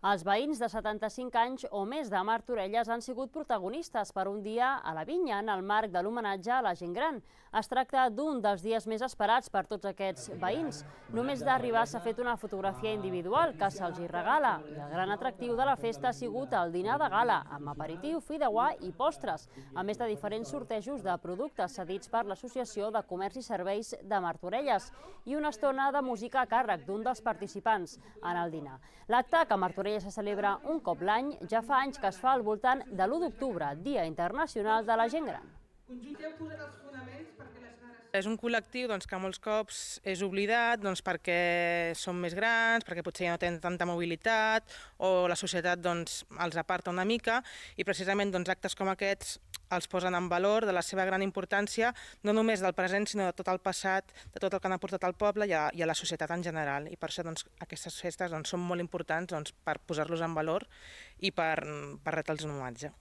Els veïns de 75 anys o més de Martorelles han sigut protagonistes per un dia a la vinya en el marc de l'homenatge a la gent gran. Es tracta d'un dels dies més esperats per tots aquests veïns. Només d'arribar s'ha fet una fotografia individual que se'ls hi regala. I el gran atractiu de la festa ha sigut el dinar de gala, amb aperitiu, fideuà i postres, a més de diferents sortejos de productes cedits per l'Associació de Comerç i Serveis de Martorelles i una estona de música a càrrec d'un dels participants en el dinar. L'acte, que a Martorelles se celebra un cop l'any, ja fa anys que es fa al voltant de l'1 d'octubre, Dia Internacional de la Gent Gran. És un col·lectiu que molts cops és oblidat perquè són més grans, perquè potser ja no tenen tanta mobilitat o la societat els aparta una mica, i precisament actes com aquests els posen en valor de la seva gran importància, no només del present, sinó de tot el passat, de tot el que han aportat al poble i a la societat en general. I per això aquestes festes són molt importants per posar-los en valor i per retre-los un homenatge.